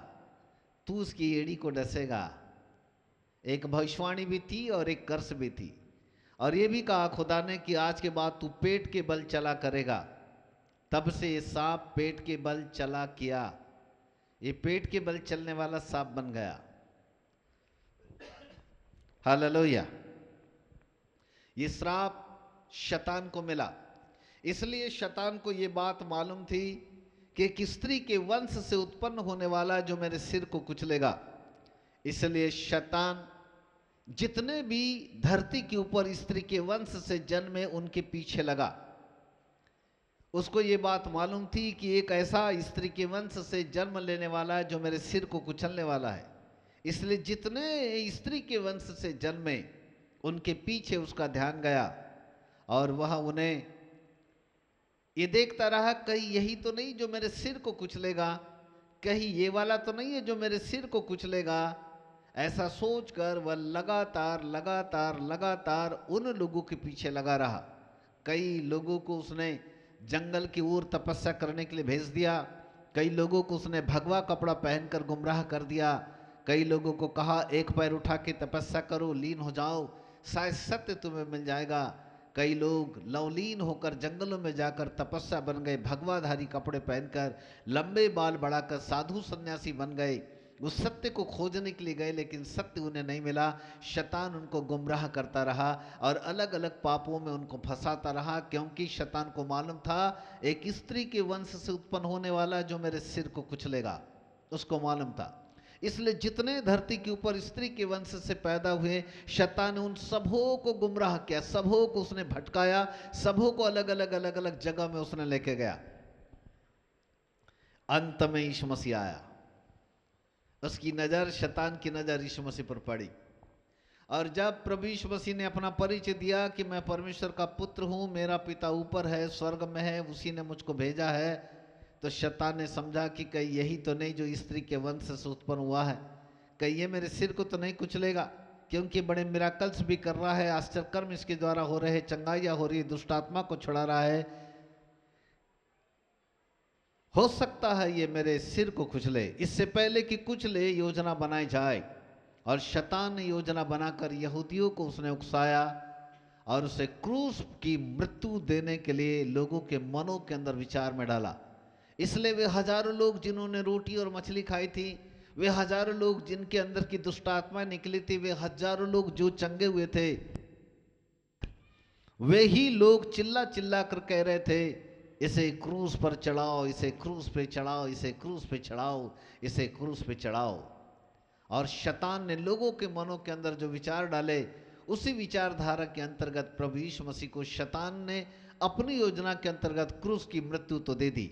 तू उसकी एड़ी को डसेगा। एक भविष्यवाणी भी थी और एक कर्स भी थी। और ये भी कहा खुदा ने कि आज के बाद तू पेट के बल चला करेगा। तब से ये सांप पेट के बल चला किया, ये पेट के बल चलने वाला सांप बन गया। हालेलुया। ये श्राप शैतान को मिला, इसलिए शैतान को ये बात मालूम थी कि एक स्त्री के वंश से उत्पन्न होने वाला जो मेरे सिर को कुचलेगा। इसलिए शैतान जितने भी धरती के ऊपर स्त्री के वंश से जन्मे उनके पीछे लगा। उसको ये बात मालूम थी कि एक ऐसा स्त्री के वंश से जन्म लेने वाला है जो मेरे सिर को कुचलने वाला है। इसलिए जितने स्त्री के वंश से जन्मे उनके पीछे उसका ध्यान गया और वह उन्हें ये देखता रहा, कहीं यही तो नहीं जो मेरे सिर को कुचलेगा, कहीं ये वाला तो नहीं है जो मेरे सिर को कुचलेगा। ऐसा सोचकर वह लगातार लगातार लगातार उन लोगों के पीछे लगा रहा। कई लोगों को उसने जंगल की ओर तपस्या करने के लिए भेज दिया, कई लोगों को उसने भगवा कपड़ा पहनकर गुमराह कर दिया, कई लोगों को कहा एक पैर उठा के तपस्या करो, लीन हो जाओ, शायद सत्य तुम्हें मिल जाएगा। कई लोग लवलीन होकर जंगलों में जाकर तपस्या बन गए, भगवाधारी कपड़े पहनकर लंबे बाल बढ़ाकर साधु सन्यासी बन गए। उस सत्य को खोजने के लिए गए, लेकिन सत्य उन्हें नहीं मिला। शैतान उनको गुमराह करता रहा और अलग अलग पापों में उनको फंसाता रहा, क्योंकि शैतान को मालूम था एक स्त्री के वंश से उत्पन्न होने वाला जो मेरे सिर को कुचलेगा, उसको मालूम था। इसलिए जितने धरती के ऊपर स्त्री के वंश से पैदा हुए, शैतान ने उन सबों को गुमराह किया, सबों को उसने भटकाया, सबों को अलग अलग अलग अलग जगह में उसने लेके गया। अंत में यीशु मसीह आया, उसकी नजर, शैतान की नजर यीशु मसीह पर पड़ी। और जब प्रभु यीशु मसीह ने अपना परिचय दिया कि मैं परमेश्वर का पुत्र हूं, मेरा पिता ऊपर है, स्वर्ग में है, उसी ने मुझको भेजा है, तो शैतान ने समझा कि कहीं यही तो नहीं जो स्त्री के वंश से उत्पन्न हुआ है, कहीं ये मेरे सिर को तो नहीं कुचलेगा, क्योंकि बड़े मिराकल्स भी कर रहा है, आश्चर्यकर्म इसके द्वारा हो रहे हैं, चंगाइयाँ हो रही है, दुष्ट आत्मा को छुड़ा रहा है, हो सकता है ये मेरे सिर को कुचले। इससे पहले कि कुचले योजना बनाई जाए, और शैतान ने योजना बनाकर यहूदियों को उसने उकसाया और उसे क्रूस की मृत्यु देने के लिए लोगों के मनों के अंदर विचार में डाला। इसलिए वे हजारों लोग जिन्होंने रोटी और मछली खाई थी, वे हजारों लोग जिनके अंदर की दुष्ट आत्मा निकली थी, वे हजारों लोग जो चंगे हुए थे, वे ही लोग चिल्ला चिल्ला कर कह रहे थे, इसे क्रूस पर चढ़ाओ, इसे क्रूस पे चढ़ाओ, इसे क्रूस पे चढ़ाओ, इसे क्रूस पे चढ़ाओ। और शैतान ने लोगों के मनों के अंदर जो विचार डाले, उसी विचारधारा के अंतर्गत प्रभु यीशु मसीह को शैतान ने अपनी योजना के अंतर्गत क्रूस की मृत्यु तो दे दी।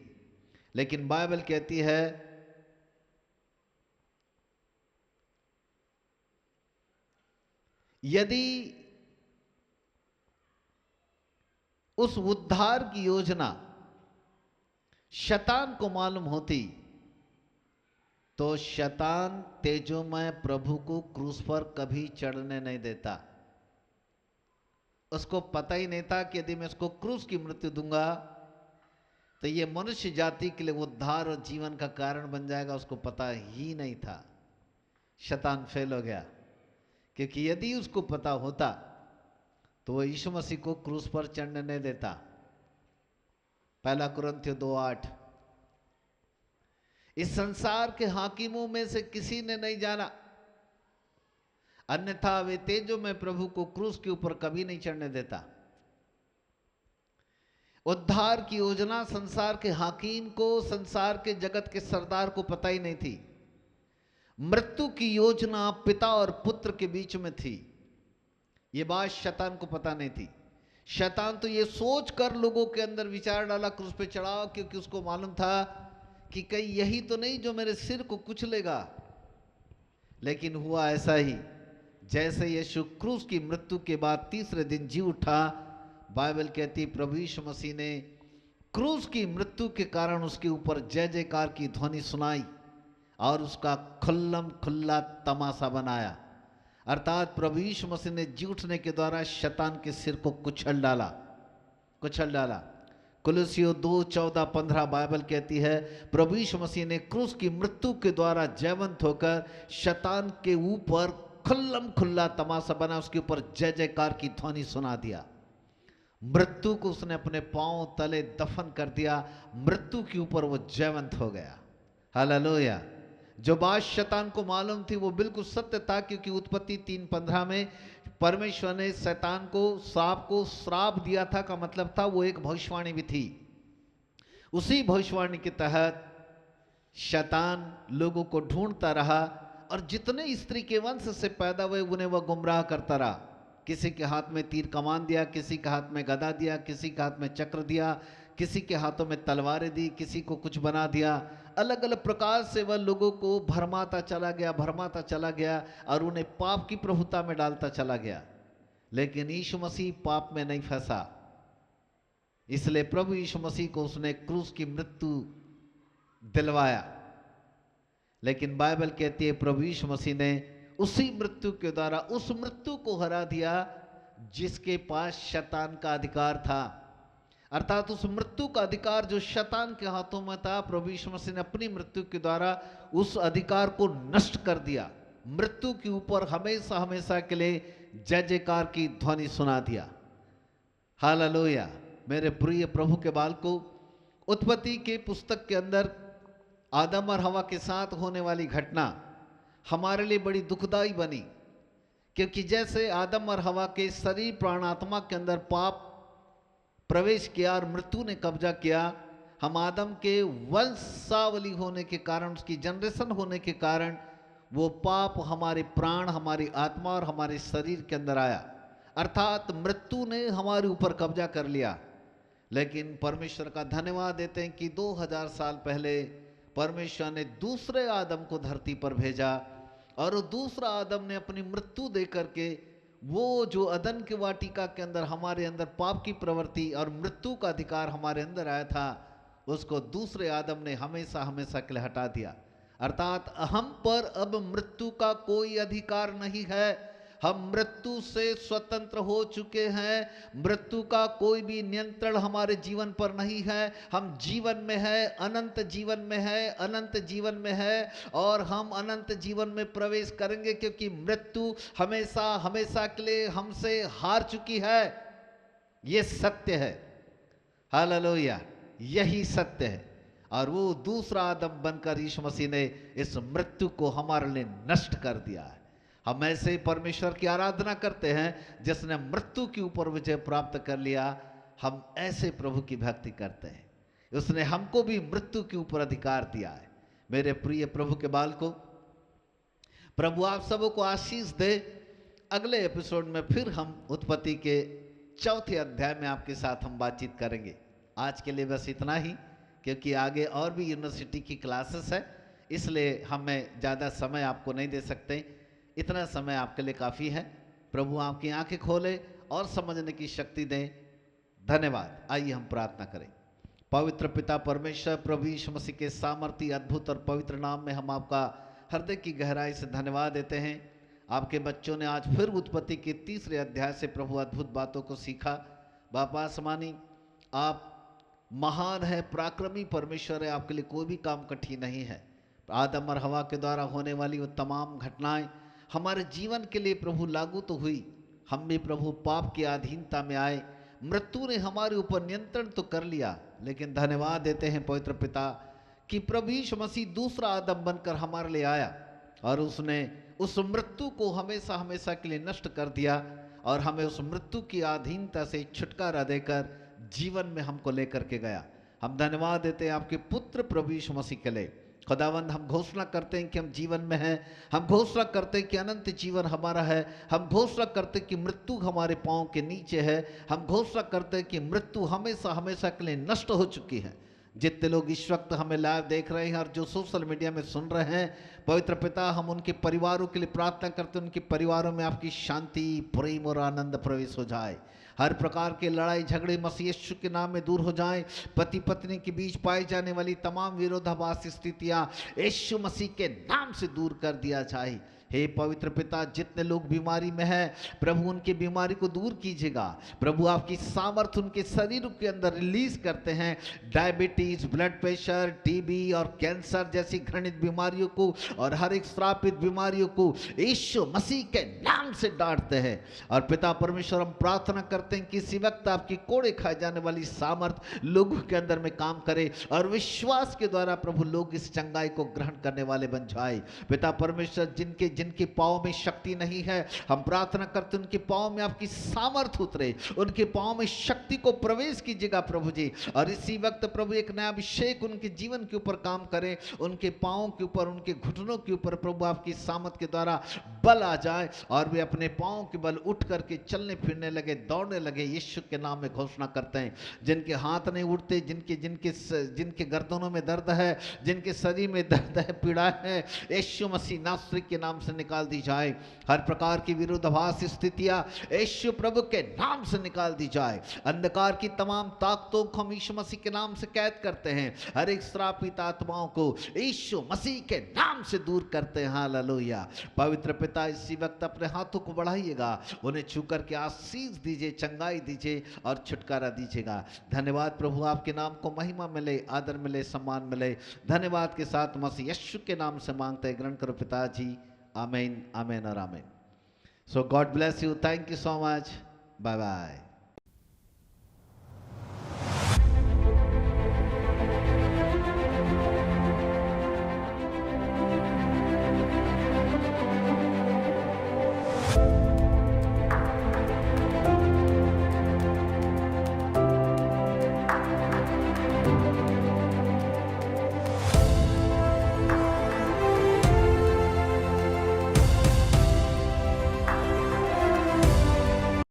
लेकिन बाइबल कहती है यदि उस उद्धार की योजना शैतान को मालूम होती तो शैतान तेजोमय प्रभु को क्रूस पर कभी चढ़ने नहीं देता। उसको पता ही नहीं था कि यदि मैं उसको क्रूस की मृत्यु दूंगा तो ये मनुष्य जाति के लिए उद्धार और जीवन का कारण बन जाएगा, उसको पता ही नहीं था। शैतान फेल हो गया, क्योंकि यदि उसको पता होता तो वह यीशु मसीह को क्रूस पर चढ़ने नहीं देता। पहला कुरिन्थियों 2:8, इस संसार के हाकिमों में से किसी ने नहीं जाना, अन्यथा वे तेजों में प्रभु को क्रूस के ऊपर कभी नहीं चढ़ने देता। उद्धार की योजना संसार के हाकिम को, संसार के जगत के सरदार को पता ही नहीं थी। मृत्यु की योजना पिता और पुत्र के बीच में थी, ये बात शैतान को पता नहीं थी। शैतान तो ये सोच कर लोगों के अंदर विचार डाला क्रूस पे चढ़ाओ, क्योंकि उसको मालूम था कि कहीं यही तो नहीं जो मेरे सिर को कुचलेगा। लेकिन हुआ ऐसा ही, जैसे यीशु क्रूस की मृत्यु के बाद तीसरे दिन जी उठा, बाइबल कहती प्रभु यीशु मसीह ने क्रूस की मृत्यु के कारण उसके ऊपर जय जयकार की ध्वनि सुनाई और उसका खुल्लम खुल्ला तमाशा बनाया। अर्थात प्रभु यीशु मसीह ने जी उठने के द्वारा शैतान के सिर को कुचल डाला, कुचल डाला। कुलुसियों 2:14-15 बाइबल कहती है प्रभु यीशु मसीह ने क्रूस की मृत्यु के द्वारा जयवंत होकर शैतान के ऊपर खुल्लम खुल्ला तमाशा बना, उसके ऊपर जय जयकार की ध्वनि सुना दिया। मृत्यु को उसने अपने पांव तले दफन कर दिया, मृत्यु के ऊपर वो जयवंत हो गया। हालेलुया। जो बात शैतान को मालूम थी वो बिल्कुल सत्य था, क्योंकि उत्पत्ति 3:15 में परमेश्वर ने शैतान को, सांप को श्राप दिया था का मतलब था वो एक भविष्यवाणी भी थी। उसी भविष्यवाणी के तहत शैतान लोगों को ढूंढता रहा और जितने स्त्री के वंश से पैदा हुए उन्हें वह गुमराह करता रहा। किसी के हाथ में तीर कमान दिया, किसी के हाथ में गदा दिया, किसी के हाथ में चक्र दिया, किसी के हाथों में तलवारें दी, किसी को कुछ बना दिया। अलग अलग प्रकार से वह लोगों को भरमाता चला गया और उन्हें पाप की प्रभुता में डालता चला गया। लेकिन यीशु मसीह पाप में नहीं फंसा, इसलिए प्रभु यीशु मसीह को उसने क्रूस की मृत्यु दिलवाया। लेकिन बाइबल कहती है प्रभु यीशु मसीह ने उसी मृत्यु के द्वारा उस मृत्यु को हरा दिया जिसके पास शैतान का अधिकार था। अर्थात उस मृत्यु का अधिकार जो शैतान के हाथों में था, प्रभु यीशु मसीह ने अपनी मृत्यु के द्वारा उस अधिकार को नष्ट कर दिया। मृत्यु के ऊपर हमेशा हमेशा के लिए जय जयकार की ध्वनि सुना दिया। हालेलुया। मेरे प्रिय प्रभु के बालकों, उत्पत्ति के पुस्तक के अंदर आदम और हवा के साथ होने वाली घटना हमारे लिए बड़ी दुखदाई बनी, क्योंकि जैसे आदम और हवा के शरीर प्राण आत्मा के अंदर पाप प्रवेश किया और मृत्यु ने कब्जा किया, हम आदम के वंशावली होने के कारण, उसकी जनरेशन होने के कारण वो पाप हमारे प्राण, हमारी आत्मा और हमारे शरीर के अंदर आया। अर्थात मृत्यु ने हमारे ऊपर कब्जा कर लिया। लेकिन परमेश्वर का धन्यवाद देते हैं कि 2000 साल पहले परमेश्वर ने दूसरे आदम को धरती पर भेजा और दूसरा आदम ने अपनी मृत्यु दे करके वो जो अदन के वाटिका के अंदर हमारे अंदर पाप की प्रवृत्ति और मृत्यु का अधिकार हमारे अंदर आया था, उसको दूसरे आदम ने हमेशा हमेशा के लिए हटा दिया। अर्थात हम पर अब मृत्यु का कोई अधिकार नहीं है। हम मृत्यु से स्वतंत्र हो चुके हैं। मृत्यु का कोई भी नियंत्रण हमारे जीवन पर नहीं है। हम जीवन में है, अनंत जीवन में है, अनंत जीवन में है और हम अनंत जीवन में प्रवेश करेंगे, क्योंकि मृत्यु हमेशा हमेशा के लिए हमसे हार चुकी है। ये सत्य है। हालेलुया। यही सत्य है। और वो दूसरा आदम बनकर यीशु मसीह ने इस मृत्यु को हमारे लिए नष्ट कर दिया है। हम ऐसे परमेश्वर की आराधना करते हैं जिसने मृत्यु के ऊपर विजय प्राप्त कर लिया। हम ऐसे प्रभु की भक्ति करते हैं, उसने हमको भी मृत्यु के ऊपर अधिकार दिया है। मेरे प्रिय प्रभु के बालकों, प्रभु आप सबों को आशीष दे। अगले एपिसोड में फिर हम उत्पत्ति के 4थे अध्याय में आपके साथ हम बातचीत करेंगे। आज के लिए बस इतना ही, क्योंकि आगे और भी यूनिवर्सिटी की क्लासेस है, इसलिए हमें ज़्यादा समय आपको नहीं दे सकते। इतना समय आपके लिए काफ़ी है। प्रभु आपकी आंखें खोले और समझने की शक्ति दें। धन्यवाद। आइए हम प्रार्थना करें। पवित्र पिता परमेश्वर, प्रभु यीशु मसीह के सामर्थी, अद्भुत और पवित्र नाम में हम आपका हृदय की गहराई से धन्यवाद देते हैं। आपके बच्चों ने आज फिर उत्पत्ति के 3रे अध्याय से प्रभु अद्भुत बातों को सीखा। बापा आसमानी, आप महान है, पराक्रमी परमेश्वर है, आपके लिए कोई भी काम कठिन नहीं है। आदम और हवा के द्वारा होने वाली वो तमाम घटनाएं हमारे जीवन के लिए प्रभु लागू तो हुई, हम भी प्रभु पाप की अधीनता में आए। मृत्यु ने हमारे ऊपर नियंत्रण तो कर लिया, लेकिन धन्यवाद देते हैं पवित्र पिता कि प्रभु यीशु मसीह दूसरा आदम बनकर हमारे लिए आया और उसने उस मृत्यु को हमेशा हमेशा के लिए नष्ट कर दिया और हमें उस मृत्यु की अधीनता से छुटकारा देकर जीवन में हमको लेकर के गया। हम धन्यवाद देते हैं आपके पुत्र प्रभु यीशु मसीह के लिए। खुदावंद, हम घोषणा करते हैं कि हम जीवन में हैं। हम घोषणा करते हैं कि अनंत जीवन हमारा है। हम घोषणा करते हैं कि मृत्यु हमारे पांव के नीचे है। हम घोषणा करते हैं कि मृत्यु हमेशा हमेशा के लिए नष्ट हो चुकी है। जितने लोग इस वक्त हमें लाइव देख रहे हैं और जो सोशल मीडिया में सुन रहे हैं, पवित्र पिता, हम उनके परिवारों के लिए प्रार्थना करते हैं, उनके परिवारों में आपकी शांति, प्रेम और आनंद प्रवेश हो जाए। हर प्रकार के लड़ाई झगड़े मसीह यीशु के नाम में दूर हो जाएं। पति पत्नी के बीच पाई जाने वाली तमाम विरोधाभास स्थितियां यीशु मसीह के नाम से दूर कर दिया जाए। हे पवित्र पिता, जितने लोग बीमारी में हैं प्रभु, उनकी बीमारी को दूर कीजिएगा प्रभु। आपकी सामर्थ उनके शरीर के अंदर रिलीज करते हैं। डायबिटीज, ब्लड प्रेशर, टीबी और कैंसर जैसी घृणित बीमारियों को और हर एक श्रापित बीमारियों को यीशु मसीह के नाम से डांटते हैं। और पिता परमेश्वर, हम प्रार्थना करते हैं कि इसी वक्त आपकी कोड़े खाए जाने वाली सामर्थ लोगों के अंदर में काम करे और विश्वास के द्वारा प्रभु लोग इस चंगाई को ग्रहण करने वाले बन जाए। पिता परमेश्वर, जिनके जिनके पाँव में शक्ति नहीं है, हम प्रार्थना करते हैं उनके पाँव में आपकी सामर्थ उतरे, उनके पाँव में शक्ति को प्रवेश कीजिएगा प्रभु जी। और इसी वक्त प्रभु एक नया अभिषेक उनके जीवन के ऊपर काम करे, उनके पाँव के ऊपर, उनके घुटनों के ऊपर प्रभु आपकी सामर्थ के द्वारा बल आ जाए और वे अपने पाँव के बल उठ करके चलने फिरने लगे, दौड़ने लगे। यीशु के नाम में घोषणा करते हैं, जिनके हाथ नहीं उठते, जिनके जिनके जिनके गर्दनों में दर्द है, जिनके शरीर में दर्द है, पीड़ा है, यीशु मसीह नासरी के नाम से निकाल दी जाए। हर प्रकार की विरोधाभास स्थितियां यीशु प्रभु के नाम से निकाल दी जाए। अंधकार की तमाम ताकतों को हम यीशु मसीह के नाम से कैद करते हैं। हर एक श्रापित आत्माओं को यीशु मसीह के नाम से दूर करते हैं। हालेलुया। पवित्र पिता, इसी वक्त अपने हाथों को बढ़ाइएगा, उन्हें छू करके आशीष दीजिए, चंगाई दीजिए और छुटकारा दीजिएगा। धन्यवाद प्रभु, आपके नाम को महिमा मिले, आदर मिले, सम्मान मिले। धन्यवाद के साथ मसीह यीशु के नाम से मांगते हैं, ग्रहण करो पिताजी। आमीन, आमीन और आमीन। So God bless you. Thank you so much. Bye bye.